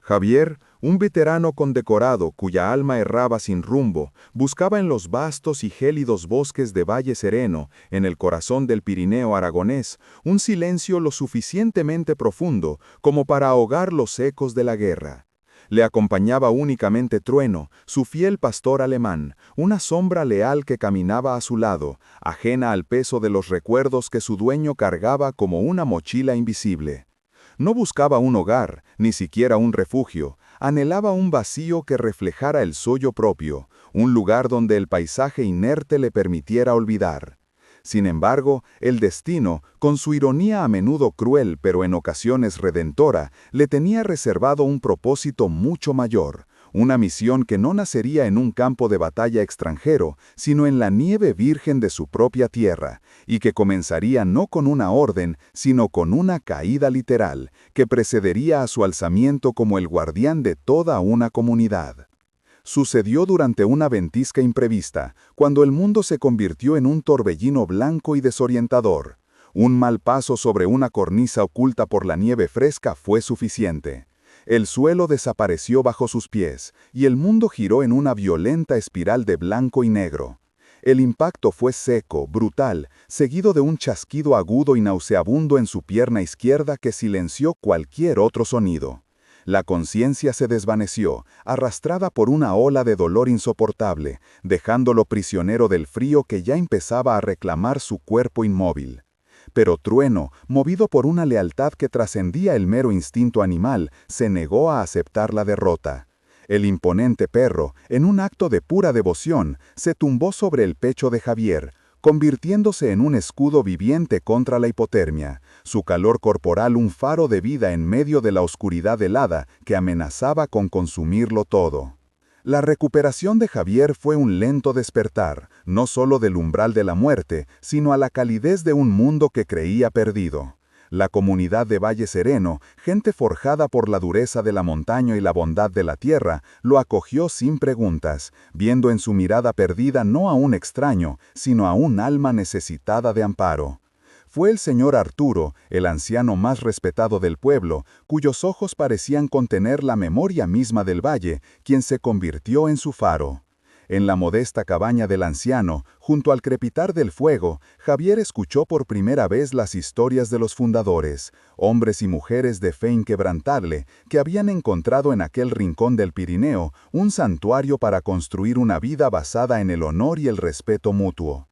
Javier, un veterano condecorado cuya alma erraba sin rumbo, buscaba en los vastos y gélidos bosques de Valle Sereno, en el corazón del Pirineo aragonés, un silencio lo suficientemente profundo como para ahogar los ecos de la guerra. Le acompañaba únicamente Trueno, su fiel pastor alemán, una sombra leal que caminaba a su lado, ajena al peso de los recuerdos que su dueño cargaba como una mochila invisible. No buscaba un hogar, ni siquiera un refugio, anhelaba un vacío que reflejara el suyo propio, un lugar donde el paisaje inerte le permitiera olvidar. Sin embargo, el destino, con su ironía a menudo cruel pero en ocasiones redentora, le tenía reservado un propósito mucho mayor, una misión que no nacería en un campo de batalla extranjero, sino en la nieve virgen de su propia tierra, y que comenzaría no con una orden, sino con una caída literal, que precedería a su alzamiento como el guardián de toda una comunidad. Sucedió durante una ventisca imprevista, cuando el mundo se convirtió en un torbellino blanco y desorientador. Un mal paso sobre una cornisa oculta por la nieve fresca fue suficiente. El suelo desapareció bajo sus pies, y el mundo giró en una violenta espiral de blanco y negro. El impacto fue seco, brutal, seguido de un chasquido agudo y nauseabundo en su pierna izquierda que silenció cualquier otro sonido. La conciencia se desvaneció, arrastrada por una ola de dolor insoportable, dejándolo prisionero del frío que ya empezaba a reclamar su cuerpo inmóvil. Pero Trueno, movido por una lealtad que trascendía el mero instinto animal, se negó a aceptar la derrota. El imponente perro, en un acto de pura devoción, se tumbó sobre el pecho de Javier, convirtiéndose en un escudo viviente contra la hipotermia, su calor corporal un faro de vida en medio de la oscuridad helada que amenazaba con consumirlo todo. La recuperación de Javier fue un lento despertar, no solo del umbral de la muerte, sino a la calidez de un mundo que creía perdido. La comunidad de Valle Sereno, gente forjada por la dureza de la montaña y la bondad de la tierra, lo acogió sin preguntas, viendo en su mirada perdida no a un extraño, sino a un alma necesitada de amparo. Fue el señor Arturo, el anciano más respetado del pueblo, cuyos ojos parecían contener la memoria misma del valle, quien se convirtió en su faro. En la modesta cabaña del anciano, junto al crepitar del fuego, Javier escuchó por primera vez las historias de los fundadores, hombres y mujeres de fe inquebrantable, que habían encontrado en aquel rincón del Pirineo un santuario para construir una vida basada en el honor y el respeto mutuo.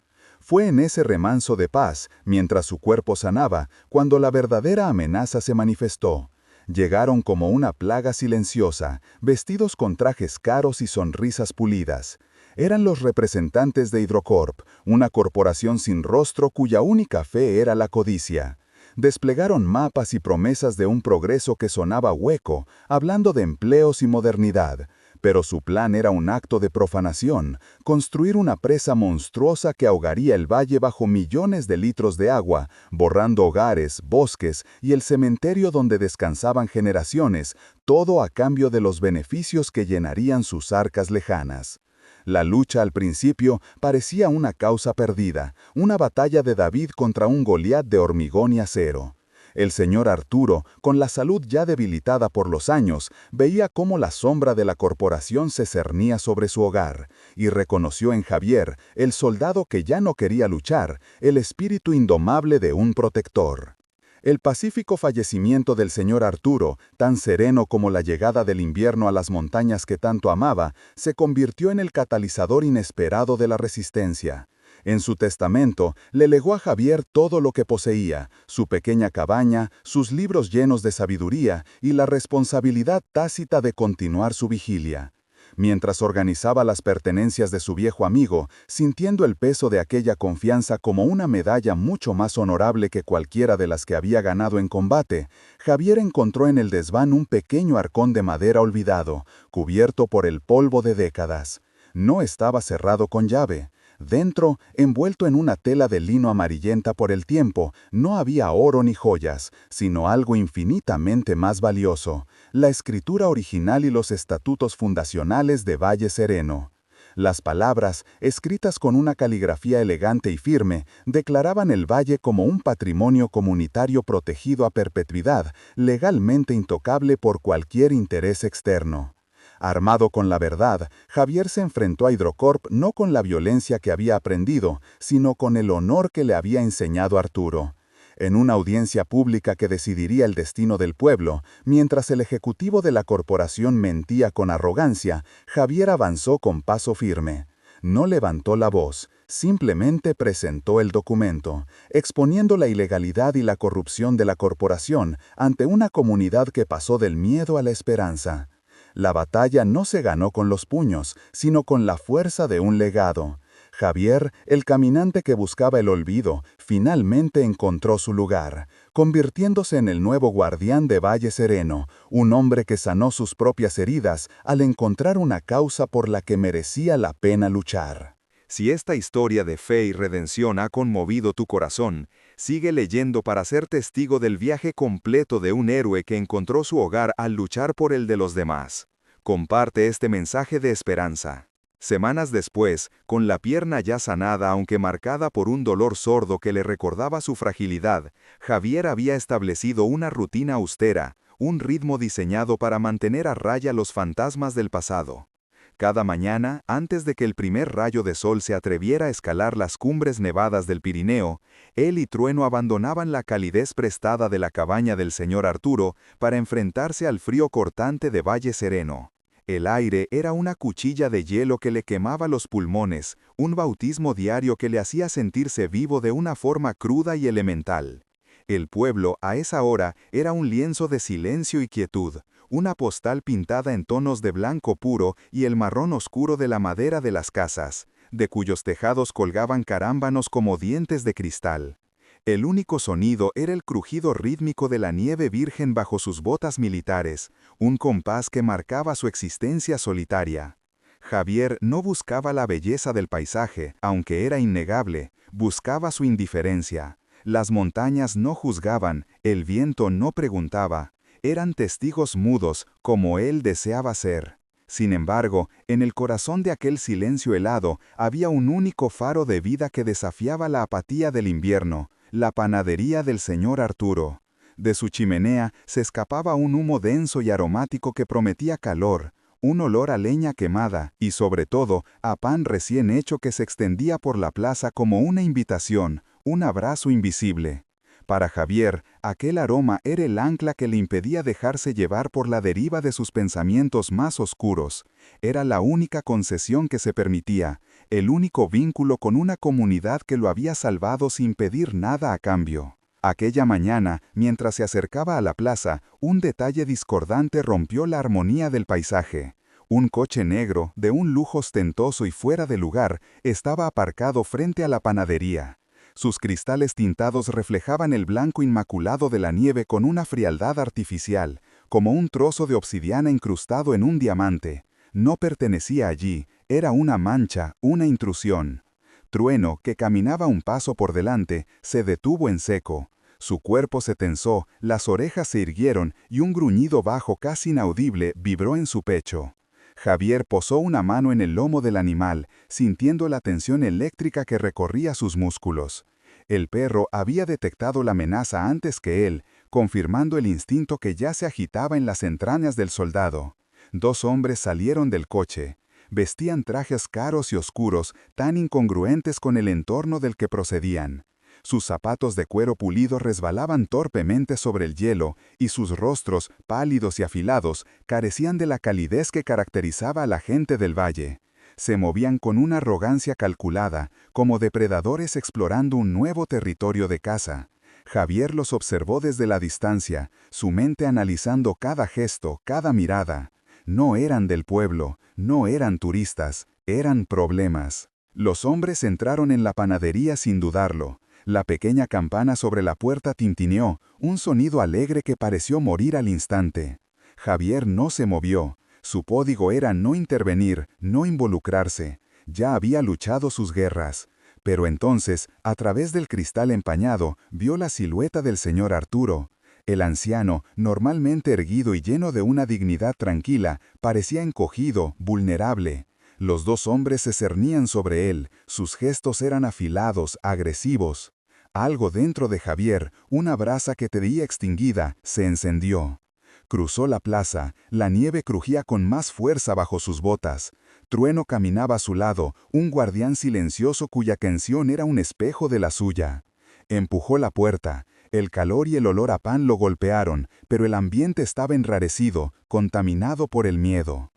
Fue en ese remanso de paz, mientras su cuerpo sanaba, cuando la verdadera amenaza se manifestó. Llegaron como una plaga silenciosa, vestidos con trajes caros y sonrisas pulidas. Eran los representantes de Hydrocorp, una corporación sin rostro cuya única fe era la codicia. Desplegaron mapas y promesas de un progreso que sonaba hueco, hablando de empleos y modernidad. Pero su plan era un acto de profanación, construir una presa monstruosa que ahogaría el valle bajo millones de litros de agua, borrando hogares, bosques y el cementerio donde descansaban generaciones, todo a cambio de los beneficios que llenarían sus arcas lejanas. La lucha al principio parecía una causa perdida, una batalla de David contra un Goliat de hormigón y acero. El señor Arturo, con la salud ya debilitada por los años, veía cómo la sombra de la corporación se cernía sobre su hogar, y reconoció en Javier, el soldado que ya no quería luchar, el espíritu indomable de un protector. El pacífico fallecimiento del señor Arturo, tan sereno como la llegada del invierno a las montañas que tanto amaba, se convirtió en el catalizador inesperado de la resistencia. En su testamento, le legó a Javier todo lo que poseía, su pequeña cabaña, sus libros llenos de sabiduría y la responsabilidad tácita de continuar su vigilia. Mientras organizaba las pertenencias de su viejo amigo, sintiendo el peso de aquella confianza como una medalla mucho más honorable que cualquiera de las que había ganado en combate, Javier encontró en el desván un pequeño arcón de madera olvidado, cubierto por el polvo de décadas. No estaba cerrado con llave. Dentro, envuelto en una tela de lino amarillenta por el tiempo, no había oro ni joyas, sino algo infinitamente más valioso, la escritura original y los estatutos fundacionales de Valle Sereno. Las palabras, escritas con una caligrafía elegante y firme, declaraban el valle como un patrimonio comunitario protegido a perpetuidad, legalmente intocable por cualquier interés externo. Armado con la verdad, Javier se enfrentó a Hidrocorp no con la violencia que había aprendido, sino con el honor que le había enseñado Arturo. En una audiencia pública que decidiría el destino del pueblo, mientras el ejecutivo de la corporación mentía con arrogancia, Javier avanzó con paso firme. No levantó la voz, simplemente presentó el documento, exponiendo la ilegalidad y la corrupción de la corporación ante una comunidad que pasó del miedo a la esperanza. La batalla no se ganó con los puños, sino con la fuerza de un legado. Javier, el caminante que buscaba el olvido, finalmente encontró su lugar, convirtiéndose en el nuevo guardián de Valle Sereno, un hombre que sanó sus propias heridas al encontrar una causa por la que merecía la pena luchar. Si esta historia de fe y redención ha conmovido tu corazón, sigue leyendo para ser testigo del viaje completo de un héroe que encontró su hogar al luchar por el de los demás. Comparte este mensaje de esperanza. Semanas después, con la pierna ya sanada aunque marcada por un dolor sordo que le recordaba su fragilidad, Javier había establecido una rutina austera, un ritmo diseñado para mantener a raya los fantasmas del pasado. Cada mañana, antes de que el primer rayo de sol se atreviera a escalar las cumbres nevadas del Pirineo, él y Trueno abandonaban la calidez prestada de la cabaña del señor Arturo para enfrentarse al frío cortante de Valle Sereno. El aire era una cuchilla de hielo que le quemaba los pulmones, un bautismo diario que le hacía sentirse vivo de una forma cruda y elemental. El pueblo, a esa hora, era un lienzo de silencio y quietud, una postal pintada en tonos de blanco puro y el marrón oscuro de la madera de las casas, de cuyos tejados colgaban carámbanos como dientes de cristal. El único sonido era el crujido rítmico de la nieve virgen bajo sus botas militares, un compás que marcaba su existencia solitaria. Javier no buscaba la belleza del paisaje, aunque era innegable, buscaba su indiferencia. Las montañas no juzgaban, el viento no preguntaba, eran testigos mudos como él deseaba ser. Sin embargo, en el corazón de aquel silencio helado había un único faro de vida que desafiaba la apatía del invierno, la panadería del señor Arturo. De su chimenea se escapaba un humo denso y aromático que prometía calor, un olor a leña quemada y, sobre todo, a pan recién hecho que se extendía por la plaza como una invitación, un abrazo invisible. Para Javier, aquel aroma era el ancla que le impedía dejarse llevar por la deriva de sus pensamientos más oscuros. Era la única concesión que se permitía, el único vínculo con una comunidad que lo había salvado sin pedir nada a cambio. Aquella mañana, mientras se acercaba a la plaza, un detalle discordante rompió la armonía del paisaje. Un coche negro, de un lujo ostentoso y fuera de lugar, estaba aparcado frente a la panadería. Sus cristales tintados reflejaban el blanco inmaculado de la nieve con una frialdad artificial, como un trozo de obsidiana incrustado en un diamante. No pertenecía allí, era una mancha, una intrusión. Trueno, que caminaba un paso por delante, se detuvo en seco. Su cuerpo se tensó, las orejas se irguieron y un gruñido bajo casi inaudible vibró en su pecho. Javier posó una mano en el lomo del animal, sintiendo la tensión eléctrica que recorría sus músculos. El perro había detectado la amenaza antes que él, confirmando el instinto que ya se agitaba en las entrañas del soldado. Dos hombres salieron del coche. Vestían trajes caros y oscuros, tan incongruentes con el entorno del que procedían. Sus zapatos de cuero pulido resbalaban torpemente sobre el hielo, y sus rostros, pálidos y afilados, carecían de la calidez que caracterizaba a la gente del valle. Se movían con una arrogancia calculada, como depredadores explorando un nuevo territorio de caza. Javier los observó desde la distancia, su mente analizando cada gesto, cada mirada. No eran del pueblo, no eran turistas, eran problemas. Los hombres entraron en la panadería sin dudarlo. La pequeña campana sobre la puerta tintineó, un sonido alegre que pareció morir al instante. Javier no se movió. Su código era no intervenir, no involucrarse. Ya había luchado sus guerras. Pero entonces, a través del cristal empañado, vio la silueta del señor Arturo. El anciano, normalmente erguido y lleno de una dignidad tranquila, parecía encogido, vulnerable. Los dos hombres se cernían sobre él, sus gestos eran afilados, agresivos. Algo dentro de Javier, una brasa que tenía extinguida, se encendió. Cruzó la plaza, la nieve crujía con más fuerza bajo sus botas. Trueno caminaba a su lado, un guardián silencioso cuya canción era un espejo de la suya. Empujó la puerta. El calor y el olor a pan lo golpearon, pero el ambiente estaba enrarecido, contaminado por el miedo.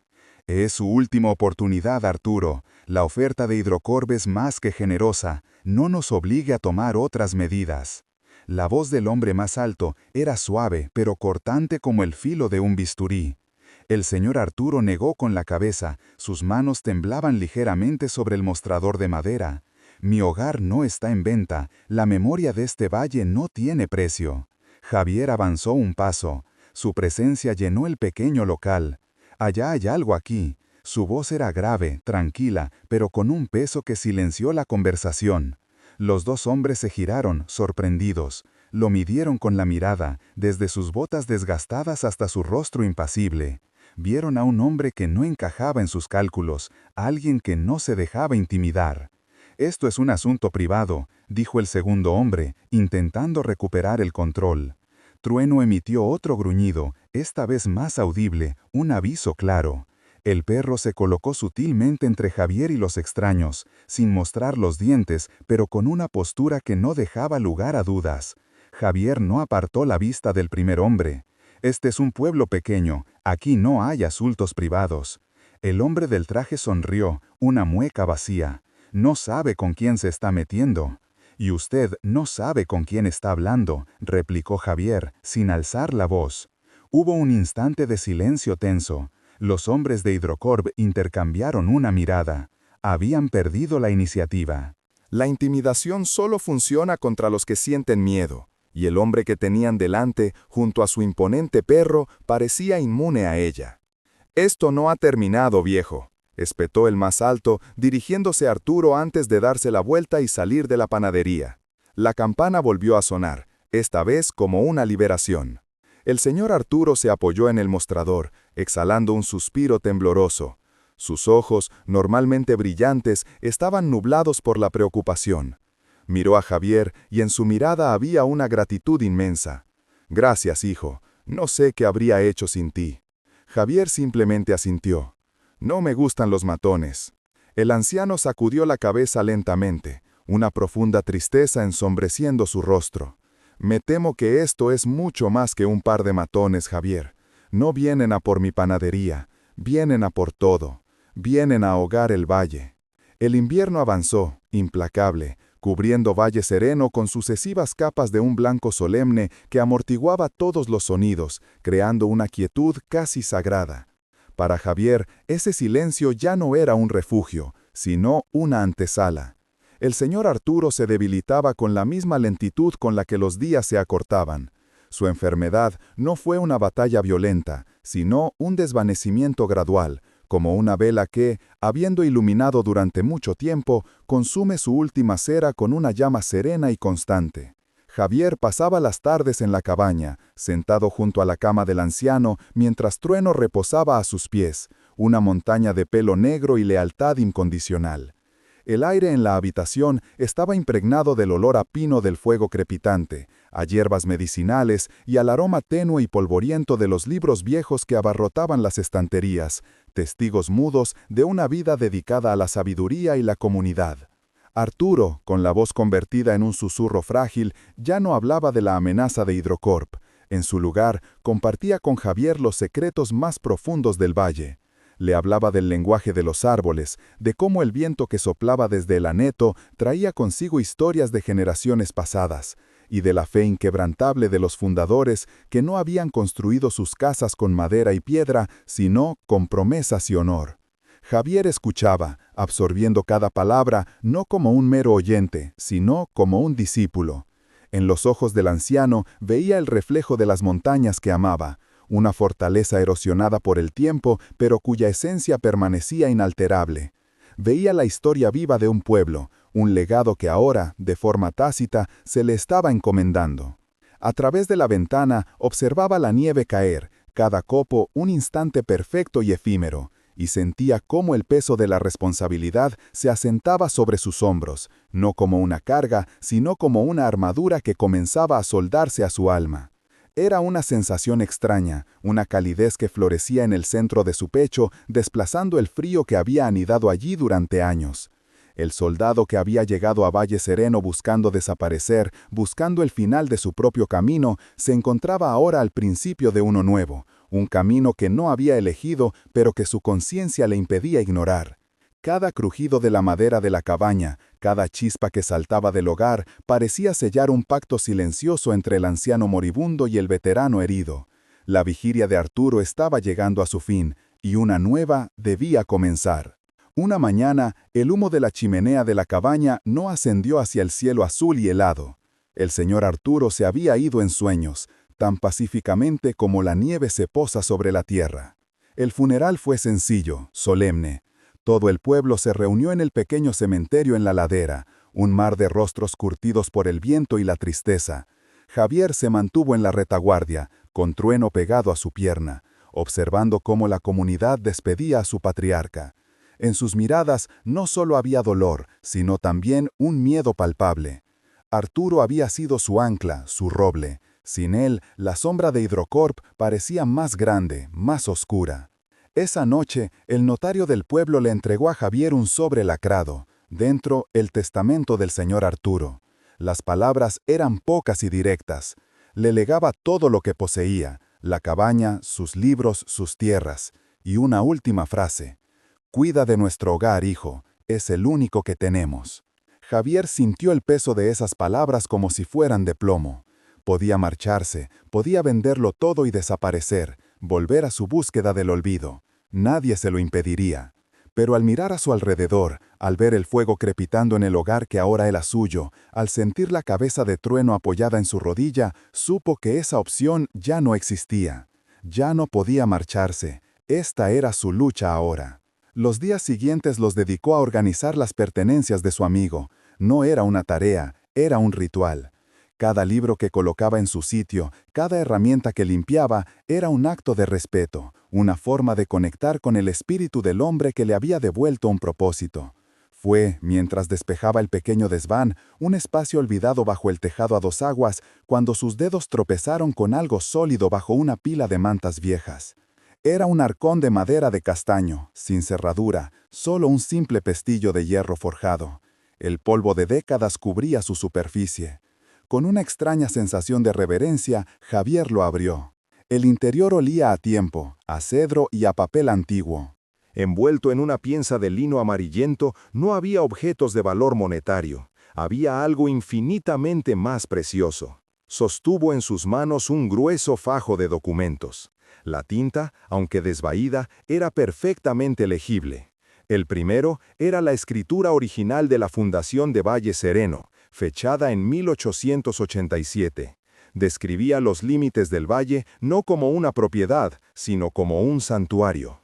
Es su última oportunidad, Arturo. La oferta de Hidrocorp es más que generosa. No nos obligue a tomar otras medidas. La voz del hombre más alto era suave, pero cortante como el filo de un bisturí. El señor Arturo negó con la cabeza, sus manos temblaban ligeramente sobre el mostrador de madera. Mi hogar no está en venta, la memoria de este valle no tiene precio. Javier avanzó un paso. Su presencia llenó el pequeño local. Allá hay algo aquí. Su voz era grave, tranquila, pero con un peso que silenció la conversación. Los dos hombres se giraron, sorprendidos. Lo midieron con la mirada, desde sus botas desgastadas hasta su rostro impasible. Vieron a un hombre que no encajaba en sus cálculos, a alguien que no se dejaba intimidar. «Esto es un asunto privado», dijo el segundo hombre, intentando recuperar el control. Trueno emitió otro gruñido, esta vez más audible, un aviso claro. El perro se colocó sutilmente entre Javier y los extraños, sin mostrar los dientes, pero con una postura que no dejaba lugar a dudas. Javier no apartó la vista del primer hombre. «Este es un pueblo pequeño, aquí no hay asuntos privados». El hombre del traje sonrió, una mueca vacía. «No sabe con quién se está metiendo». «Y usted no sabe con quién está hablando», replicó Javier, sin alzar la voz. Hubo un instante de silencio tenso. Los hombres de Hidrocorp intercambiaron una mirada. Habían perdido la iniciativa. La intimidación solo funciona contra los que sienten miedo, y el hombre que tenían delante, junto a su imponente perro, parecía inmune a ella. «Esto no ha terminado, viejo», espetó el más alto, dirigiéndose a Arturo antes de darse la vuelta y salir de la panadería. La campana volvió a sonar, esta vez como una liberación. El señor Arturo se apoyó en el mostrador, exhalando un suspiro tembloroso. Sus ojos, normalmente brillantes, estaban nublados por la preocupación. Miró a Javier y en su mirada había una gratitud inmensa. «Gracias, hijo. No sé qué habría hecho sin ti». Javier simplemente asintió. «No me gustan los matones». El anciano sacudió la cabeza lentamente, una profunda tristeza ensombreciendo su rostro. «Me temo que esto es mucho más que un par de matones, Javier. No vienen a por mi panadería, vienen a por todo. Vienen a ahogar el valle». El invierno avanzó, implacable, cubriendo Valle Sereno con sucesivas capas de un blanco solemne que amortiguaba todos los sonidos, creando una quietud casi sagrada. Para Javier, ese silencio ya no era un refugio, sino una antesala. El señor Arturo se debilitaba con la misma lentitud con la que los días se acortaban. Su enfermedad no fue una batalla violenta, sino un desvanecimiento gradual, como una vela que, habiendo iluminado durante mucho tiempo, consume su última cera con una llama serena y constante. Javier pasaba las tardes en la cabaña, sentado junto a la cama del anciano, mientras Trueno reposaba a sus pies, una montaña de pelo negro y lealtad incondicional. El aire en la habitación estaba impregnado del olor a pino del fuego crepitante, a hierbas medicinales y al aroma tenue y polvoriento de los libros viejos que abarrotaban las estanterías, testigos mudos de una vida dedicada a la sabiduría y la comunidad. Arturo, con la voz convertida en un susurro frágil, ya no hablaba de la amenaza de Hidrocorp. En su lugar, compartía con Javier los secretos más profundos del valle. Le hablaba del lenguaje de los árboles, de cómo el viento que soplaba desde el Aneto traía consigo historias de generaciones pasadas, y de la fe inquebrantable de los fundadores que no habían construido sus casas con madera y piedra, sino con promesas y honor. Javier escuchaba, absorbiendo cada palabra, no como un mero oyente, sino como un discípulo. En los ojos del anciano veía el reflejo de las montañas que amaba, una fortaleza erosionada por el tiempo, pero cuya esencia permanecía inalterable. Veía la historia viva de un pueblo, un legado que ahora, de forma tácita, se le estaba encomendando. A través de la ventana observaba la nieve caer, cada copo un instante perfecto y efímero, y sentía cómo el peso de la responsabilidad se asentaba sobre sus hombros, no como una carga, sino como una armadura que comenzaba a soldarse a su alma. Era una sensación extraña, una calidez que florecía en el centro de su pecho, desplazando el frío que había anidado allí durante años. El soldado que había llegado a Valle Sereno buscando desaparecer, buscando el final de su propio camino, se encontraba ahora al principio de uno nuevo, un camino que no había elegido, pero que su conciencia le impedía ignorar. Cada crujido de la madera de la cabaña, cada chispa que saltaba del hogar, parecía sellar un pacto silencioso entre el anciano moribundo y el veterano herido. La vigilia de Arturo estaba llegando a su fin, y una nueva debía comenzar. Una mañana, el humo de la chimenea de la cabaña no ascendió hacia el cielo azul y helado. El señor Arturo se había ido en sueños, tan pacíficamente como la nieve se posa sobre la tierra. El funeral fue sencillo, solemne. Todo el pueblo se reunió en el pequeño cementerio en la ladera, un mar de rostros curtidos por el viento y la tristeza. Javier se mantuvo en la retaguardia, con Trueno pegado a su pierna, observando cómo la comunidad despedía a su patriarca. En sus miradas no solo había dolor, sino también un miedo palpable. Arturo había sido su ancla, su roble. Sin él, la sombra de Hidrocorp parecía más grande, más oscura. Esa noche, el notario del pueblo le entregó a Javier un sobre lacrado. Dentro, el testamento del señor Arturo. Las palabras eran pocas y directas. Le legaba todo lo que poseía, la cabaña, sus libros, sus tierras. Y una última frase. «Cuida de nuestro hogar, hijo, es el único que tenemos». Javier sintió el peso de esas palabras como si fueran de plomo. Podía marcharse, podía venderlo todo y desaparecer, volver a su búsqueda del olvido. Nadie se lo impediría. Pero al mirar a su alrededor, al ver el fuego crepitando en el hogar que ahora era suyo, al sentir la cabeza de Trueno apoyada en su rodilla, supo que esa opción ya no existía. Ya no podía marcharse. Esta era su lucha ahora. Los días siguientes los dedicó a organizar las pertenencias de su amigo. No era una tarea, era un ritual. Cada libro que colocaba en su sitio, cada herramienta que limpiaba, era un acto de respeto, una forma de conectar con el espíritu del hombre que le había devuelto un propósito. Fue, mientras despejaba el pequeño desván, un espacio olvidado bajo el tejado a dos aguas, cuando sus dedos tropezaron con algo sólido bajo una pila de mantas viejas. Era un arcón de madera de castaño, sin cerradura, solo un simple pestillo de hierro forjado. El polvo de décadas cubría su superficie. Con una extraña sensación de reverencia, Javier lo abrió. El interior olía a tiempo, a cedro y a papel antiguo. Envuelto en una piensa de lino amarillento, no había objetos de valor monetario. Había algo infinitamente más precioso. Sostuvo en sus manos un grueso fajo de documentos. La tinta, aunque desvaída, era perfectamente legible. El primero era la escritura original de la fundación de Valle Sereno, fechada en 1887. Describía los límites del valle no como una propiedad, sino como un santuario.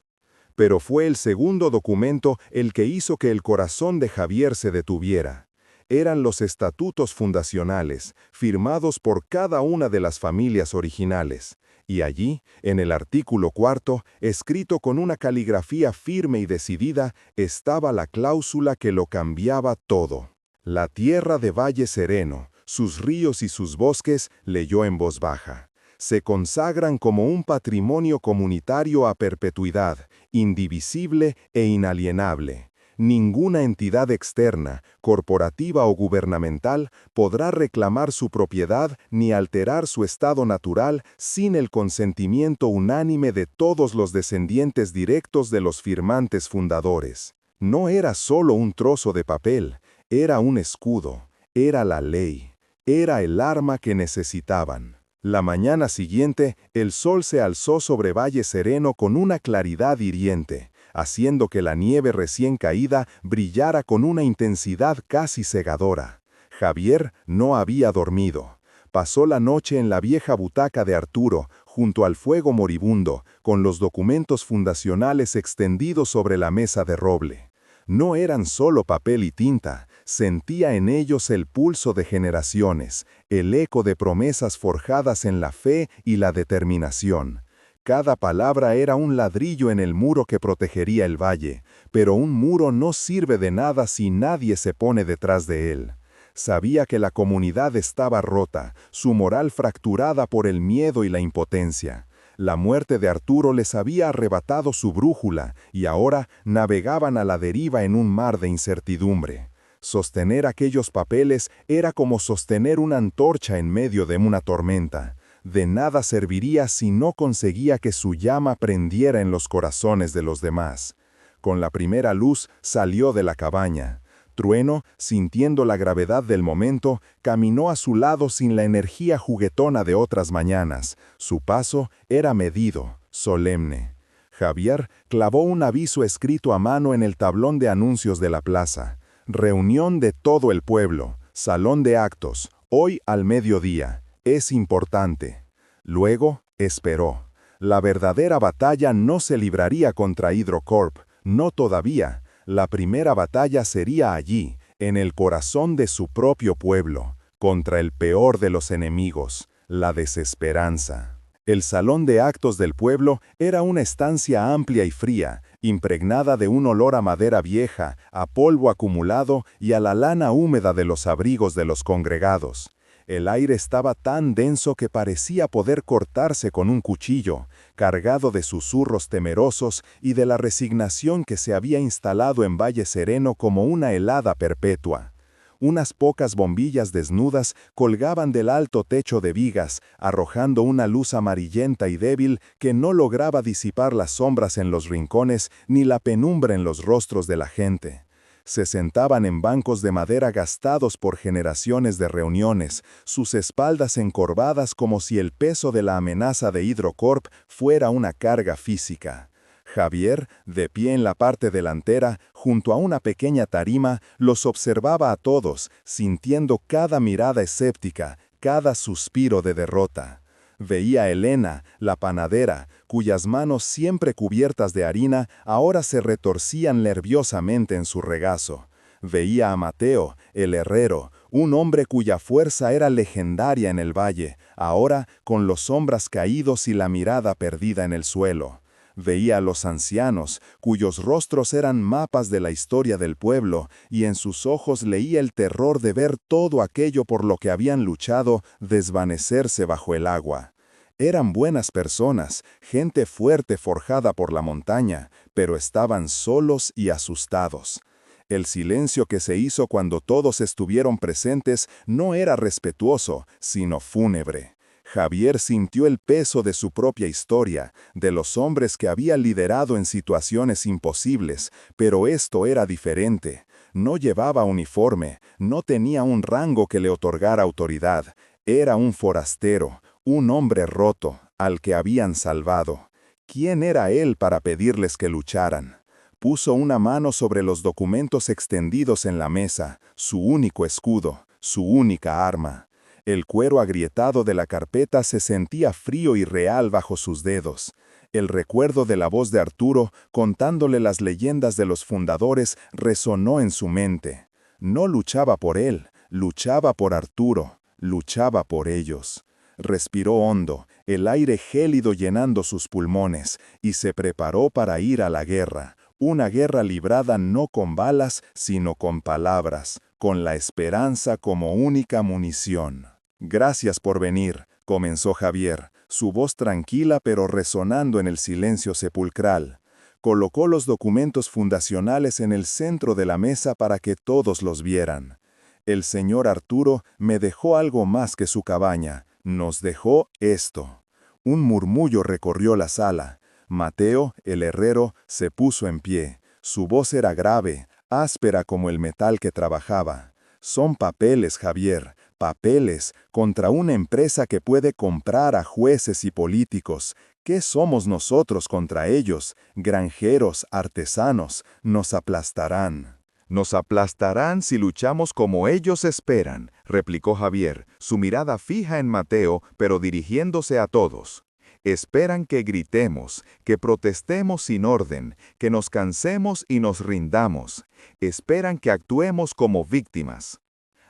Pero fue el segundo documento el que hizo que el corazón de Javier se detuviera. Eran los estatutos fundacionales, firmados por cada una de las familias originales. Y allí, en el artículo 4, escrito con una caligrafía firme y decidida, estaba la cláusula que lo cambiaba todo. La tierra de Valle Sereno, sus ríos y sus bosques, leyó en voz baja. Se consagran como un patrimonio comunitario a perpetuidad, indivisible e inalienable. Ninguna entidad externa, corporativa o gubernamental, podrá reclamar su propiedad ni alterar su estado natural sin el consentimiento unánime de todos los descendientes directos de los firmantes fundadores. No era solo un trozo de papel, era un escudo, era la ley, era el arma que necesitaban. La mañana siguiente, el sol se alzó sobre Valle Sereno con una claridad hiriente, haciendo que la nieve recién caída brillara con una intensidad casi cegadora. Javier no había dormido. Pasó la noche en la vieja butaca de Arturo, junto al fuego moribundo, con los documentos fundacionales extendidos sobre la mesa de roble. No eran solo papel y tinta, sentía en ellos el pulso de generaciones, el eco de promesas forjadas en la fe y la determinación. Cada palabra era un ladrillo en el muro que protegería el valle, pero un muro no sirve de nada si nadie se pone detrás de él. Sabía que la comunidad estaba rota, su moral fracturada por el miedo y la impotencia. La muerte de Arturo les había arrebatado su brújula y ahora navegaban a la deriva en un mar de incertidumbre. Sostener aquellos papeles era como sostener una antorcha en medio de una tormenta. De nada serviría si no conseguía que su llama prendiera en los corazones de los demás. Con la primera luz salió de la cabaña. Trueno, sintiendo la gravedad del momento, caminó a su lado sin la energía juguetona de otras mañanas. Su paso era medido, solemne. Javier clavó un aviso escrito a mano en el tablón de anuncios de la plaza. Reunión de todo el pueblo, salón de actos, hoy al mediodía. Es importante. Luego, esperó. La verdadera batalla no se libraría contra Hydrocorp, no todavía. La primera batalla sería allí, en el corazón de su propio pueblo, contra el peor de los enemigos, la desesperanza. El salón de actos del pueblo era una estancia amplia y fría, impregnada de un olor a madera vieja, a polvo acumulado y a la lana húmeda de los abrigos de los congregados. El aire estaba tan denso que parecía poder cortarse con un cuchillo, cargado de susurros temerosos y de la resignación que se había instalado en Valle Sereno como una helada perpetua. Unas pocas bombillas desnudas colgaban del alto techo de vigas, arrojando una luz amarillenta y débil que no lograba disipar las sombras en los rincones ni la penumbra en los rostros de la gente. Se sentaban en bancos de madera gastados por generaciones de reuniones, sus espaldas encorvadas como si el peso de la amenaza de Hydrocorp fuera una carga física. Javier, de pie en la parte delantera, junto a una pequeña tarima, los observaba a todos, sintiendo cada mirada escéptica, cada suspiro de derrota. Veía a Elena, la panadera, cuyas manos siempre cubiertas de harina ahora se retorcían nerviosamente en su regazo. Veía a Mateo, el herrero, un hombre cuya fuerza era legendaria en el valle, ahora con los hombros caídos y la mirada perdida en el suelo. Veía a los ancianos, cuyos rostros eran mapas de la historia del pueblo, y en sus ojos leía el terror de ver todo aquello por lo que habían luchado desvanecerse bajo el agua. Eran buenas personas, gente fuerte forjada por la montaña, pero estaban solos y asustados. El silencio que se hizo cuando todos estuvieron presentes no era respetuoso, sino fúnebre. Javier sintió el peso de su propia historia, de los hombres que había liderado en situaciones imposibles, pero esto era diferente. No llevaba uniforme, no tenía un rango que le otorgara autoridad. Era un forastero, un hombre roto, al que habían salvado. ¿Quién era él para pedirles que lucharan? Puso una mano sobre los documentos extendidos en la mesa, su único escudo, su única arma. El cuero agrietado de la carpeta se sentía frío y real bajo sus dedos. El recuerdo de la voz de Arturo, contándole las leyendas de los fundadores, resonó en su mente. No luchaba por él, luchaba por Arturo, luchaba por ellos. Respiró hondo, el aire gélido llenando sus pulmones, y se preparó para ir a la guerra. Una guerra librada no con balas, sino con palabras, con la esperanza como única munición. «Gracias por venir», comenzó Javier, su voz tranquila pero resonando en el silencio sepulcral. Colocó los documentos fundacionales en el centro de la mesa para que todos los vieran. «El señor Arturo me dejó algo más que su cabaña. Nos dejó esto». Un murmullo recorrió la sala. Mateo, el herrero, se puso en pie. Su voz era grave, áspera como el metal que trabajaba. «Son papeles, Javier, papeles contra una empresa que puede comprar a jueces y políticos. ¿Qué somos nosotros contra ellos? Granjeros, artesanos, nos aplastarán». «Nos aplastarán si luchamos como ellos esperan», replicó Javier, su mirada fija en Mateo, pero dirigiéndose a todos. «Esperan que gritemos, que protestemos sin orden, que nos cansemos y nos rindamos. Esperan que actuemos como víctimas».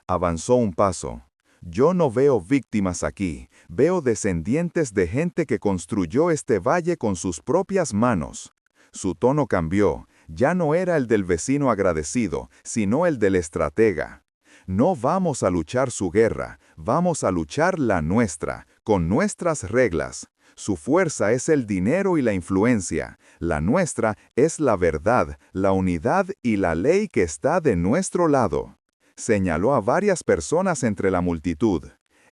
Avanzó un paso. Yo no veo víctimas aquí, veo descendientes de gente que construyó este valle con sus propias manos. Su tono cambió, ya no era el del vecino agradecido, sino el del estratega. No vamos a luchar su guerra, vamos a luchar la nuestra, con nuestras reglas. Su fuerza es el dinero y la influencia. La nuestra es la verdad, la unidad y la ley que está de nuestro lado. Señaló a varias personas entre la multitud.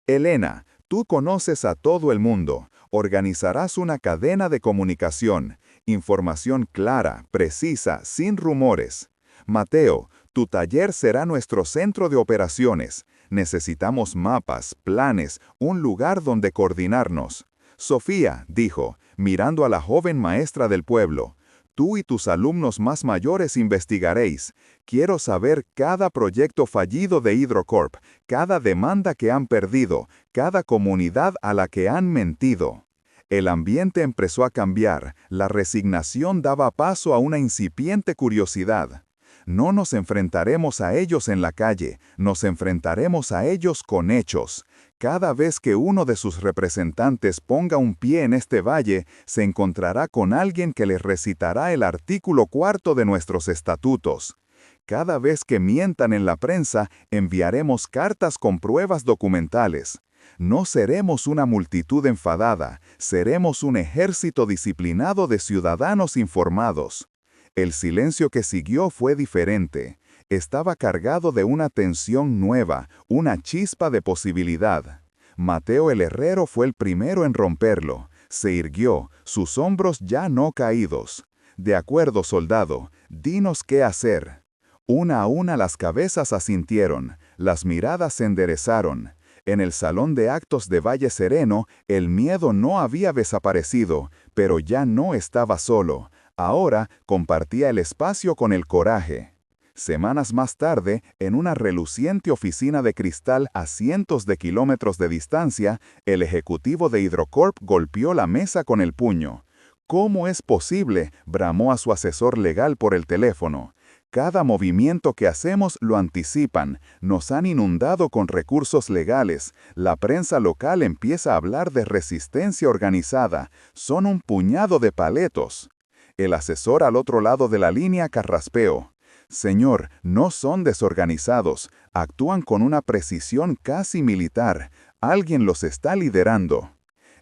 Helena, tú conoces a todo el mundo. Organizarás una cadena de comunicación. Información clara, precisa, sin rumores. Mateo, tu taller será nuestro centro de operaciones. Necesitamos mapas, planes, un lugar donde coordinarnos. Sofía, dijo, mirando a la joven maestra del pueblo, tú y tus alumnos más mayores investigaréis. Quiero saber cada proyecto fallido de Hydrocorp, cada demanda que han perdido, cada comunidad a la que han mentido. El ambiente empezó a cambiar, la resignación daba paso a una incipiente curiosidad. No nos enfrentaremos a ellos en la calle, nos enfrentaremos a ellos con hechos. Cada vez que uno de sus representantes ponga un pie en este valle, se encontrará con alguien que les recitará el artículo 4 de nuestros estatutos. Cada vez que mientan en la prensa, enviaremos cartas con pruebas documentales. No seremos una multitud enfadada, seremos un ejército disciplinado de ciudadanos informados. El silencio que siguió fue diferente. Estaba cargado de una tensión nueva, una chispa de posibilidad. Mateo el herrero fue el primero en romperlo. Se irguió, sus hombros ya no caídos. De acuerdo, soldado, dinos qué hacer. Una a una las cabezas asintieron, las miradas se enderezaron. En el salón de actos de Valle Sereno, el miedo no había desaparecido, pero ya no estaba solo. Ahora compartía el espacio con el coraje. Semanas más tarde, en una reluciente oficina de cristal a cientos de kilómetros de distancia, el ejecutivo de Hydrocorp golpeó la mesa con el puño. ¿Cómo es posible?, bramó a su asesor legal por el teléfono. Cada movimiento que hacemos lo anticipan, nos han inundado con recursos legales, la prensa local empieza a hablar de resistencia organizada, son un puñado de paletos. El asesor al otro lado de la línea carraspeó. Señor, no son desorganizados, actúan con una precisión casi militar, alguien los está liderando.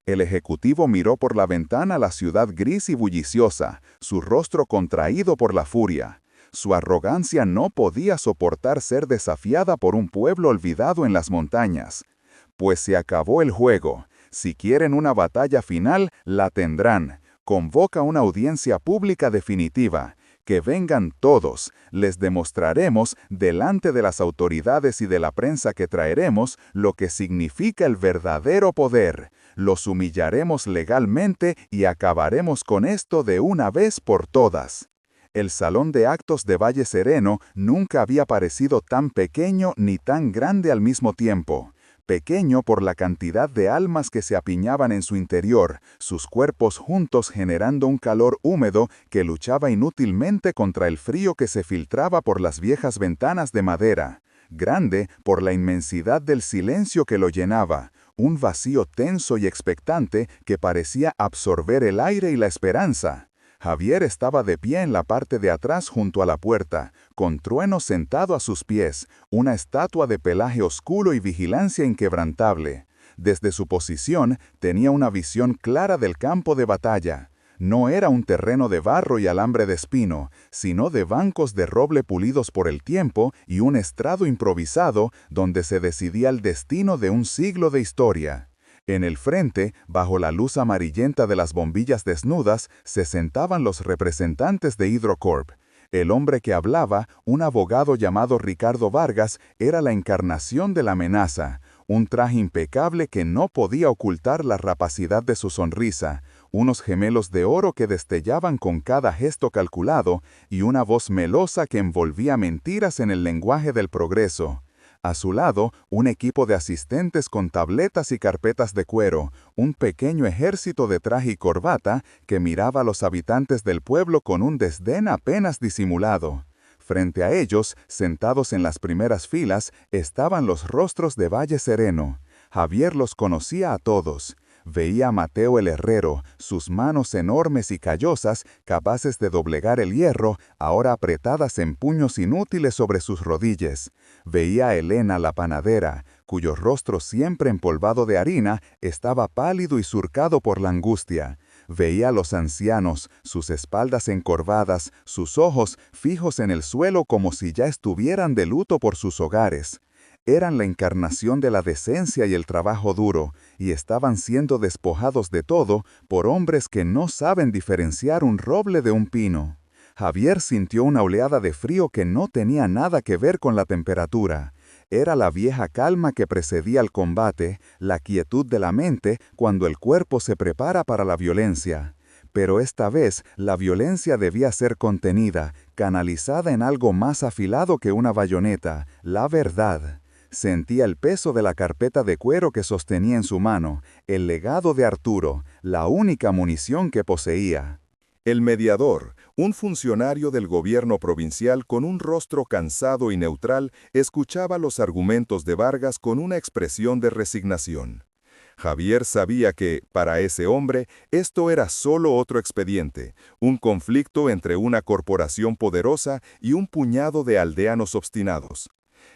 El ejecutivo miró por la ventana la ciudad gris y bulliciosa, su rostro contraído por la furia. Su arrogancia no podía soportar ser desafiada por un pueblo olvidado en las montañas. Pues se acabó el juego. Si quieren una batalla final, la tendrán. Convoca una audiencia pública definitiva. Que vengan todos. Les demostraremos, delante de las autoridades y de la prensa que traeremos, lo que significa el verdadero poder. Los humillaremos legalmente y acabaremos con esto de una vez por todas. El salón de actos de Valle Sereno nunca había parecido tan pequeño ni tan grande al mismo tiempo. Pequeño por la cantidad de almas que se apiñaban en su interior, sus cuerpos juntos generando un calor húmedo que luchaba inútilmente contra el frío que se filtraba por las viejas ventanas de madera. Grande por la inmensidad del silencio que lo llenaba, un vacío tenso y expectante que parecía absorber el aire y la esperanza. Javier estaba de pie en la parte de atrás junto a la puerta, con Trueno sentado a sus pies, una estatua de pelaje oscuro y vigilancia inquebrantable. Desde su posición tenía una visión clara del campo de batalla. No era un terreno de barro y alambre de espino, sino de bancos de roble pulidos por el tiempo y un estrado improvisado donde se decidía el destino de un siglo de historia. En el frente, bajo la luz amarillenta de las bombillas desnudas, se sentaban los representantes de Hydrocorp. El hombre que hablaba, un abogado llamado Ricardo Vargas, era la encarnación de la amenaza. Un traje impecable que no podía ocultar la rapacidad de su sonrisa, unos gemelos de oro que destellaban con cada gesto calculado y una voz melosa que envolvía mentiras en el lenguaje del progreso. A su lado, un equipo de asistentes con tabletas y carpetas de cuero, un pequeño ejército de traje y corbata que miraba a los habitantes del pueblo con un desdén apenas disimulado. Frente a ellos, sentados en las primeras filas, estaban los rostros de Valle Sereno. Javier los conocía a todos. Veía a Mateo el herrero, sus manos enormes y callosas, capaces de doblegar el hierro, ahora apretadas en puños inútiles sobre sus rodillas. Veía a Elena la panadera, cuyo rostro siempre empolvado de harina estaba pálido y surcado por la angustia. Veía a los ancianos, sus espaldas encorvadas, sus ojos fijos en el suelo como si ya estuvieran de luto por sus hogares. Eran la encarnación de la decencia y el trabajo duro, y estaban siendo despojados de todo por hombres que no saben diferenciar un roble de un pino. Javier sintió una oleada de frío que no tenía nada que ver con la temperatura. Era la vieja calma que precedía al combate, la quietud de la mente cuando el cuerpo se prepara para la violencia. Pero esta vez la violencia debía ser contenida, canalizada en algo más afilado que una bayoneta, la verdad. Sentía el peso de la carpeta de cuero que sostenía en su mano, el legado de Arturo, la única munición que poseía. El mediador, un funcionario del gobierno provincial con un rostro cansado y neutral, escuchaba los argumentos de Vargas con una expresión de resignación. Javier sabía que, para ese hombre, esto era solo otro expediente, un conflicto entre una corporación poderosa y un puñado de aldeanos obstinados.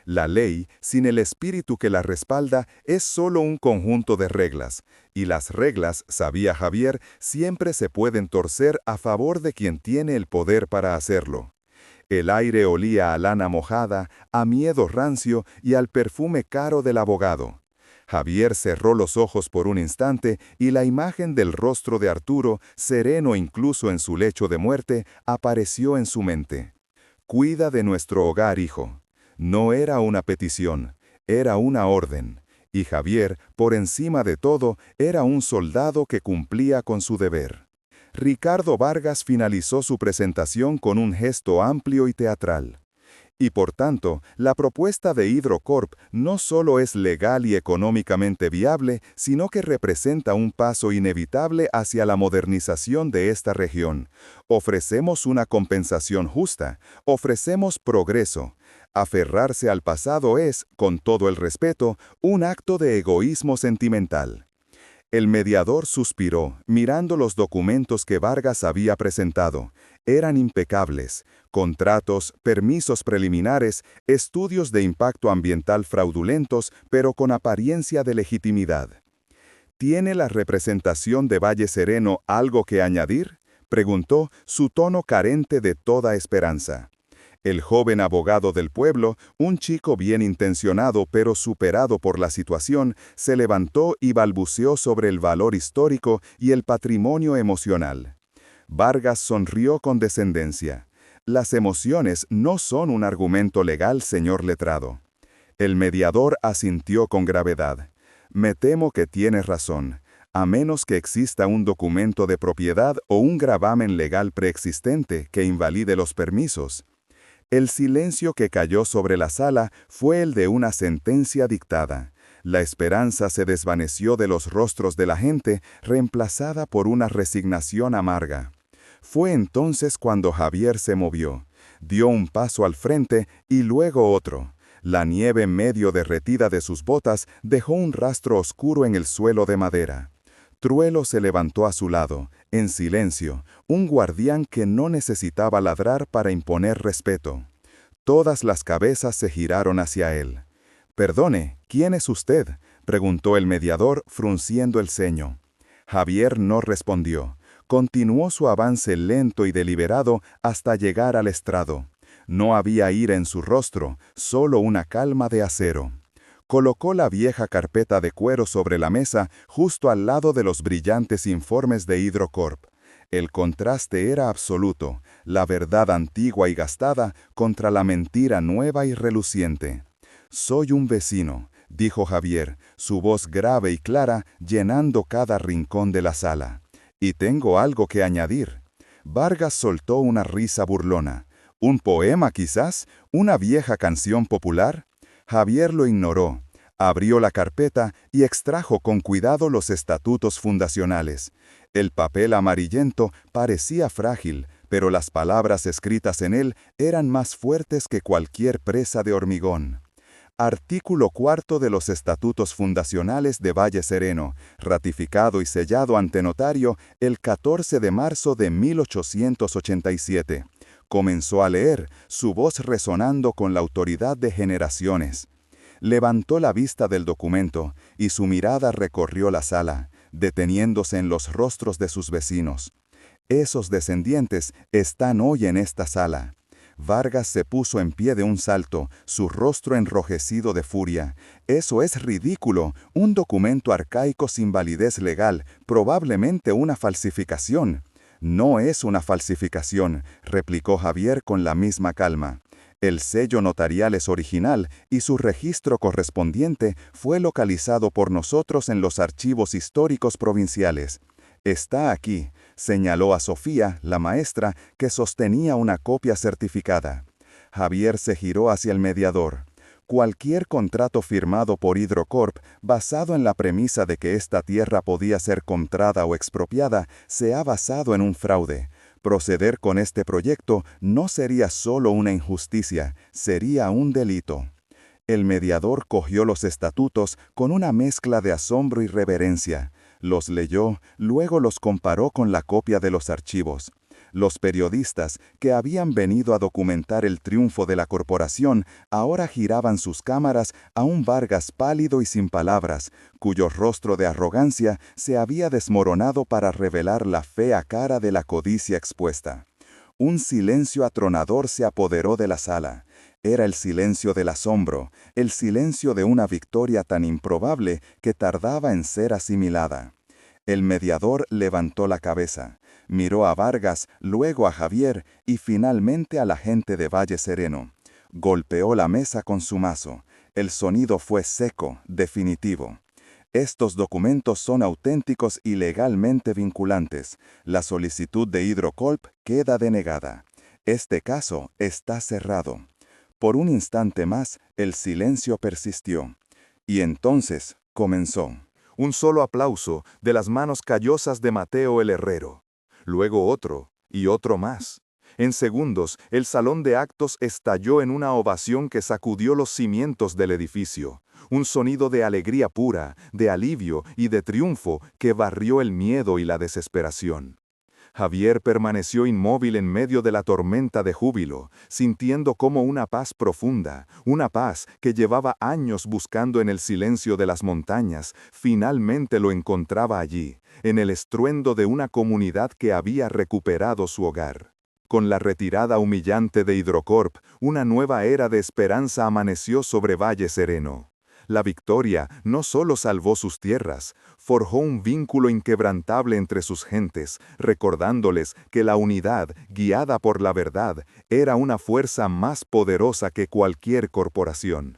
La ley, sin el espíritu que la respalda, es solo un conjunto de reglas, y las reglas, sabía Javier, siempre se pueden torcer a favor de quien tiene el poder para hacerlo. El aire olía a lana mojada, a miedo rancio y al perfume caro del abogado. Javier cerró los ojos por un instante y la imagen del rostro de Arturo, sereno incluso en su lecho de muerte, apareció en su mente. «Cuida de nuestro hogar, hijo». No era una petición, era una orden, y Javier, por encima de todo, era un soldado que cumplía con su deber. Ricardo Vargas finalizó su presentación con un gesto amplio y teatral. Y por tanto, la propuesta de Hidrocorp no solo es legal y económicamente viable, sino que representa un paso inevitable hacia la modernización de esta región. Ofrecemos una compensación justa, ofrecemos progreso. Aferrarse al pasado es, con todo el respeto, un acto de egoísmo sentimental. El mediador suspiró, mirando los documentos que Vargas había presentado. Eran impecables: contratos, permisos preliminares, estudios de impacto ambiental fraudulentos, pero con apariencia de legitimidad. ¿Tiene la representación de Valle Sereno algo que añadir?, preguntó, su tono carente de toda esperanza. El joven abogado del pueblo, un chico bien intencionado pero superado por la situación, se levantó y balbuceó sobre el valor histórico y el patrimonio emocional. Vargas sonrió con descendencia. Las emociones no son un argumento legal, señor letrado. El mediador asintió con gravedad. Me temo que tienes razón, a menos que exista un documento de propiedad o un gravamen legal preexistente que invalide los permisos. El silencio que cayó sobre la sala fue el de una sentencia dictada. La esperanza se desvaneció de los rostros de la gente, reemplazada por una resignación amarga. Fue entonces cuando Javier se movió. Dio un paso al frente y luego otro. La nieve medio derretida de sus botas dejó un rastro oscuro en el suelo de madera. Truelo se levantó a su lado, en silencio, un guardián que no necesitaba ladrar para imponer respeto. Todas las cabezas se giraron hacia él. «Perdone, ¿quién es usted?», preguntó el mediador, frunciendo el ceño. Javier no respondió. Continuó su avance lento y deliberado hasta llegar al estrado. No había ira en su rostro, solo una calma de acero. Colocó la vieja carpeta de cuero sobre la mesa justo al lado de los brillantes informes de Hidrocorp. El contraste era absoluto, la verdad antigua y gastada contra la mentira nueva y reluciente. «Soy un vecino», dijo Javier, su voz grave y clara llenando cada rincón de la sala. «Y tengo algo que añadir». Vargas soltó una risa burlona. «¿Un poema quizás? ¿Una vieja canción popular?». Javier lo ignoró. Abrió la carpeta y extrajo con cuidado los estatutos fundacionales. El papel amarillento parecía frágil, pero las palabras escritas en él eran más fuertes que cualquier presa de hormigón. Artículo 4 de los Estatutos Fundacionales de Valle Sereno, ratificado y sellado ante notario el 14 de marzo de 1887. Comenzó a leer, su voz resonando con la autoridad de generaciones. Levantó la vista del documento y su mirada recorrió la sala, deteniéndose en los rostros de sus vecinos. Esos descendientes están hoy en esta sala. Vargas se puso en pie de un salto, su rostro enrojecido de furia. «Eso es ridículo, un documento arcaico sin validez legal, probablemente una falsificación». «No es una falsificación», replicó Javier con la misma calma. «El sello notarial es original y su registro correspondiente fue localizado por nosotros en los archivos históricos provinciales. Está aquí», señaló a Sofía, la maestra, que sostenía una copia certificada. Javier se giró hacia el mediador. Cualquier contrato firmado por Hidrocorp, basado en la premisa de que esta tierra podía ser comprada o expropiada, se ha basado en un fraude. Proceder con este proyecto no sería solo una injusticia, sería un delito. El mediador cogió los estatutos con una mezcla de asombro y reverencia. Los leyó, luego los comparó con la copia de los archivos. Los periodistas, que habían venido a documentar el triunfo de la corporación, ahora giraban sus cámaras a un Vargas pálido y sin palabras, cuyo rostro de arrogancia se había desmoronado para revelar la fea cara de la codicia expuesta. Un silencio atronador se apoderó de la sala. Era el silencio del asombro, el silencio de una victoria tan improbable que tardaba en ser asimilada. El mediador levantó la cabeza, miró a Vargas, luego a Javier y finalmente a la gente de Valle Sereno. Golpeó la mesa con su mazo. El sonido fue seco, definitivo. «Estos documentos son auténticos y legalmente vinculantes. La solicitud de Hidrocorp queda denegada. Este caso está cerrado». Por un instante más, el silencio persistió. Y entonces comenzó. Un solo aplauso de las manos callosas de Mateo el herrero. Luego otro, y otro más. En segundos, el salón de actos estalló en una ovación que sacudió los cimientos del edificio. Un sonido de alegría pura, de alivio y de triunfo que barrió el miedo y la desesperación. Javier permaneció inmóvil en medio de la tormenta de júbilo, sintiendo como una paz profunda, una paz que llevaba años buscando en el silencio de las montañas, finalmente lo encontraba allí, en el estruendo de una comunidad que había recuperado su hogar. Con la retirada humillante de Hidrocorp, una nueva era de esperanza amaneció sobre Valle Sereno. La victoria no solo salvó sus tierras, forjó un vínculo inquebrantable entre sus gentes, recordándoles que la unidad, guiada por la verdad, era una fuerza más poderosa que cualquier corporación.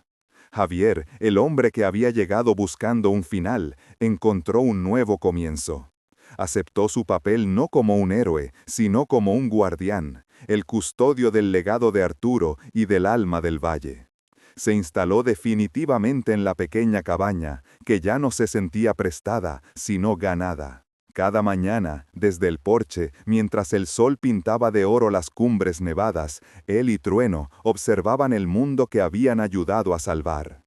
Javier, el hombre que había llegado buscando un final, encontró un nuevo comienzo. Aceptó su papel no como un héroe, sino como un guardián, el custodio del legado de Arturo y del alma del valle. Se instaló definitivamente en la pequeña cabaña, que ya no se sentía prestada, sino ganada. Cada mañana, desde el porche, mientras el sol pintaba de oro las cumbres nevadas, él y Trueno observaban el mundo que habían ayudado a salvar.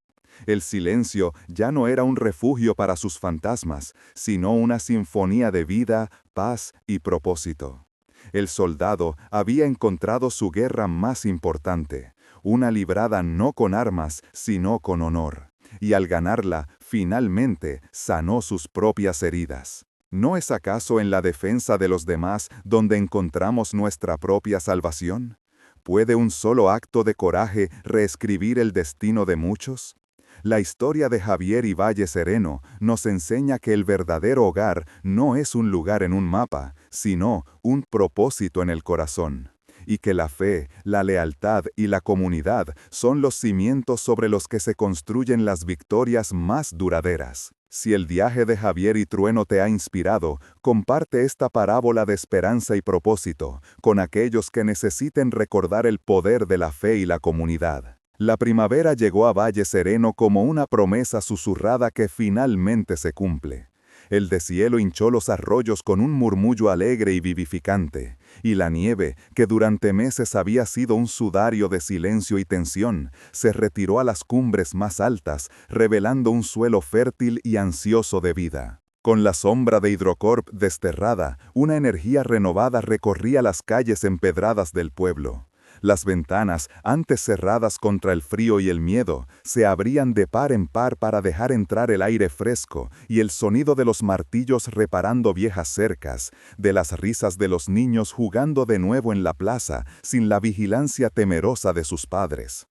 El silencio ya no era un refugio para sus fantasmas, sino una sinfonía de vida, paz y propósito. El soldado había encontrado su guerra más importante, una librada no con armas, sino con honor. Y al ganarla, finalmente sanó sus propias heridas. ¿No es acaso en la defensa de los demás donde encontramos nuestra propia salvación? ¿Puede un solo acto de coraje reescribir el destino de muchos? La historia de Javier y Valle Sereno nos enseña que el verdadero hogar no es un lugar en un mapa, sino un propósito en el corazón. Y que la fe, la lealtad y la comunidad son los cimientos sobre los que se construyen las victorias más duraderas. Si el viaje de Javier y Trueno te ha inspirado, comparte esta parábola de esperanza y propósito con aquellos que necesiten recordar el poder de la fe y la comunidad. La primavera llegó a Valle Sereno como una promesa susurrada que finalmente se cumple. El deshielo hinchó los arroyos con un murmullo alegre y vivificante, y la nieve, que durante meses había sido un sudario de silencio y tensión, se retiró a las cumbres más altas, revelando un suelo fértil y ansioso de vida. Con la sombra de Hidrocorp desterrada, una energía renovada recorría las calles empedradas del pueblo. Las ventanas, antes cerradas contra el frío y el miedo, se abrían de par en par para dejar entrar el aire fresco y el sonido de los martillos reparando viejas cercas, de las risas de los niños jugando de nuevo en la plaza sin la vigilancia temerosa de sus padres.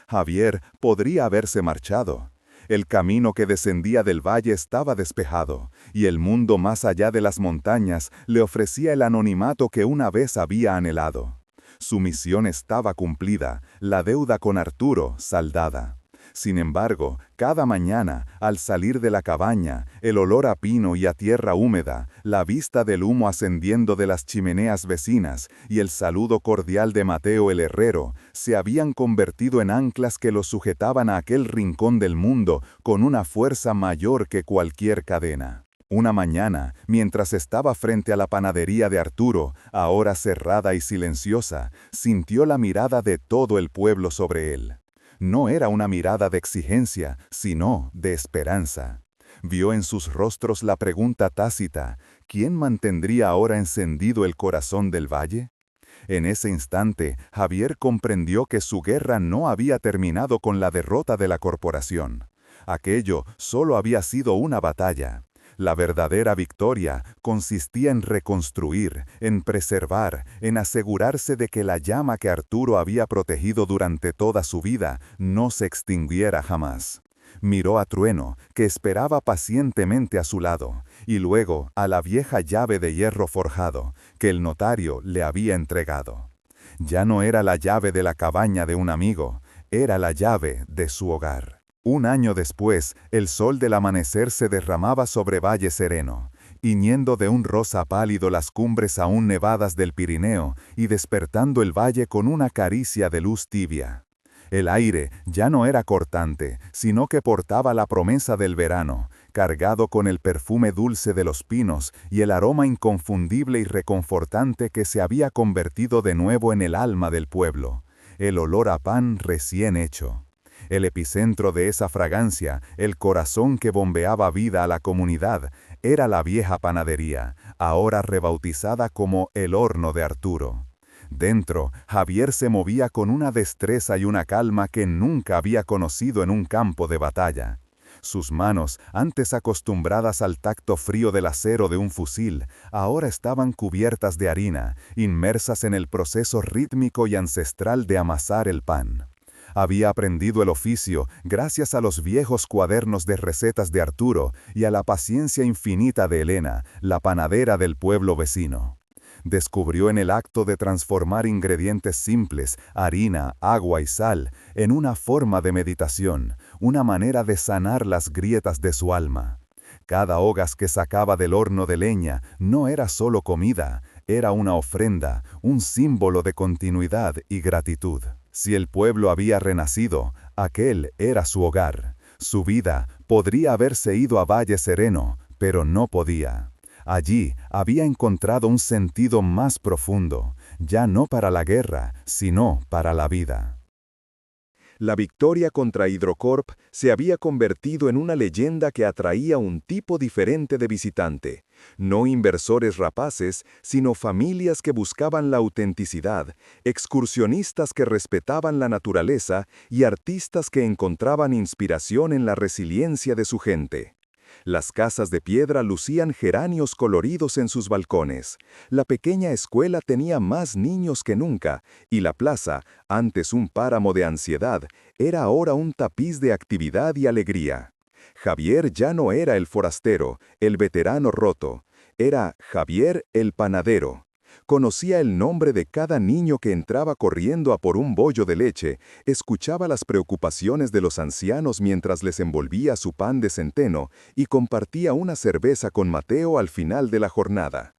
Javier podría haberse marchado. El camino que descendía del valle estaba despejado, y el mundo más allá de las montañas le ofrecía el anonimato que una vez había anhelado. Su misión estaba cumplida, la deuda con Arturo saldada. Sin embargo, cada mañana, al salir de la cabaña, el olor a pino y a tierra húmeda, la vista del humo ascendiendo de las chimeneas vecinas y el saludo cordial de Mateo el herrero, se habían convertido en anclas que lo sujetaban a aquel rincón del mundo con una fuerza mayor que cualquier cadena. Una mañana, mientras estaba frente a la panadería de Arturo, ahora cerrada y silenciosa, sintió la mirada de todo el pueblo sobre él. No era una mirada de exigencia, sino de esperanza. Vio en sus rostros la pregunta tácita: ¿quién mantendría ahora encendido el corazón del valle? En ese instante, Javier comprendió que su guerra no había terminado con la derrota de la corporación. Aquello solo había sido una batalla. La verdadera victoria consistía en reconstruir, en preservar, en asegurarse de que la llama que Arturo había protegido durante toda su vida no se extinguiera jamás. Miró a Trueno, que esperaba pacientemente a su lado, y luego a la vieja llave de hierro forjado, que el notario le había entregado. Ya no era la llave de la cabaña de un amigo, era la llave de su hogar. Un año después, el sol del amanecer se derramaba sobre Valle Sereno, tiñendo de un rosa pálido las cumbres aún nevadas del Pirineo y despertando el valle con una caricia de luz tibia. El aire ya no era cortante, sino que portaba la promesa del verano, cargado con el perfume dulce de los pinos y el aroma inconfundible y reconfortante que se había convertido de nuevo en el alma del pueblo, el olor a pan recién hecho. El epicentro de esa fragancia, el corazón que bombeaba vida a la comunidad, era la vieja panadería, ahora rebautizada como el horno de Arturo. Dentro, Javier se movía con una destreza y una calma que nunca había conocido en un campo de batalla. Sus manos, antes acostumbradas al tacto frío del acero de un fusil, ahora estaban cubiertas de harina, inmersas en el proceso rítmico y ancestral de amasar el pan. Había aprendido el oficio gracias a los viejos cuadernos de recetas de Arturo y a la paciencia infinita de Elena, la panadera del pueblo vecino. Descubrió en el acto de transformar ingredientes simples, harina, agua y sal, en una forma de meditación, una manera de sanar las grietas de su alma. Cada hogas que sacaba del horno de leña no era solo comida, era una ofrenda, un símbolo de continuidad y gratitud. Si el pueblo había renacido, aquel era su hogar. Su vida podría haberse ido a Valle Sereno, pero no podía. Allí había encontrado un sentido más profundo, ya no para la guerra, sino para la vida. La victoria contra Hidrocorp se había convertido en una leyenda que atraía un tipo diferente de visitante. No inversores rapaces, sino familias que buscaban la autenticidad, excursionistas que respetaban la naturaleza y artistas que encontraban inspiración en la resiliencia de su gente. Las casas de piedra lucían geranios coloridos en sus balcones. La pequeña escuela tenía más niños que nunca, y la plaza, antes un páramo de ansiedad, era ahora un tapiz de actividad y alegría. Javier ya no era el forastero, el veterano roto. Era Javier el panadero. Conocía el nombre de cada niño que entraba corriendo a por un bollo de leche, escuchaba las preocupaciones de los ancianos mientras les envolvía su pan de centeno y compartía una cerveza con Mateo al final de la jornada.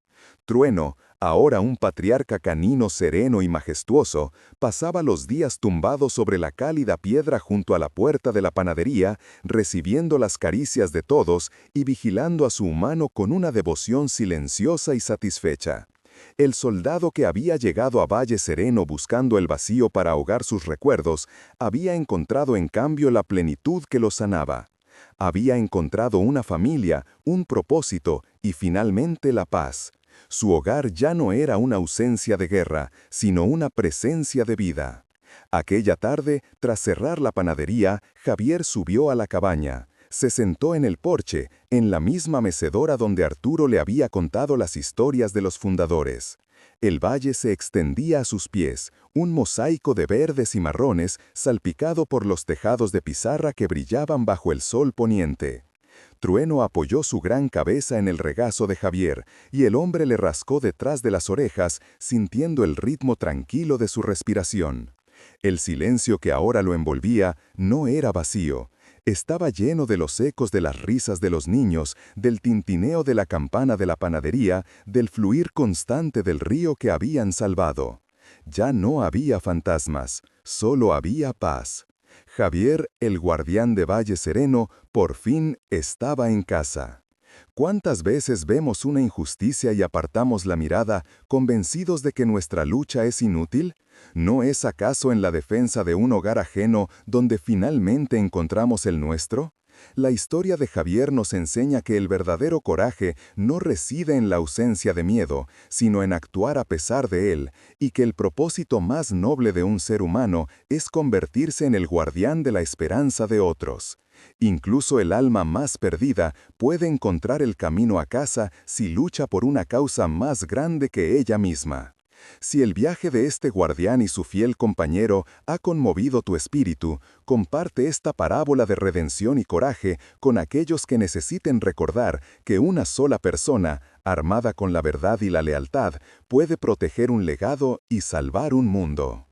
Trueno, Ahora un patriarca canino sereno y majestuoso pasaba los días tumbado sobre la cálida piedra junto a la puerta de la panadería, recibiendo las caricias de todos y vigilando a su humano con una devoción silenciosa y satisfecha. El soldado que había llegado a Valle Sereno buscando el vacío para ahogar sus recuerdos, había encontrado en cambio la plenitud que lo sanaba. Había encontrado una familia, un propósito y finalmente la paz. Su hogar ya no era una ausencia de guerra, sino una presencia de vida. Aquella tarde, tras cerrar la panadería, Javier subió a la cabaña. Se sentó en el porche, en la misma mecedora donde Arturo le había contado las historias de los fundadores. El valle se extendía a sus pies, un mosaico de verdes y marrones salpicado por los tejados de pizarra que brillaban bajo el sol poniente. Trueno apoyó su gran cabeza en el regazo de Javier, y el hombre le rascó detrás de las orejas, sintiendo el ritmo tranquilo de su respiración. El silencio que ahora lo envolvía no era vacío. Estaba lleno de los ecos de las risas de los niños, del tintineo de la campana de la panadería, del fluir constante del río que habían salvado. Ya no había fantasmas, solo había paz. Javier, el guardián de Valle Sereno, por fin estaba en casa. ¿Cuántas veces vemos una injusticia y apartamos la mirada, convencidos de que nuestra lucha es inútil? ¿No es acaso en la defensa de un hogar ajeno donde finalmente encontramos el nuestro? La historia de Javier nos enseña que el verdadero coraje no reside en la ausencia de miedo, sino en actuar a pesar de él, y que el propósito más noble de un ser humano es convertirse en el guardián de la esperanza de otros. Incluso el alma más perdida puede encontrar el camino a casa si lucha por una causa más grande que ella misma. Si el viaje de este guardián y su fiel compañero ha conmovido tu espíritu, comparte esta parábola de redención y coraje con aquellos que necesiten recordar que una sola persona, armada con la verdad y la lealtad, puede proteger un legado y salvar un mundo.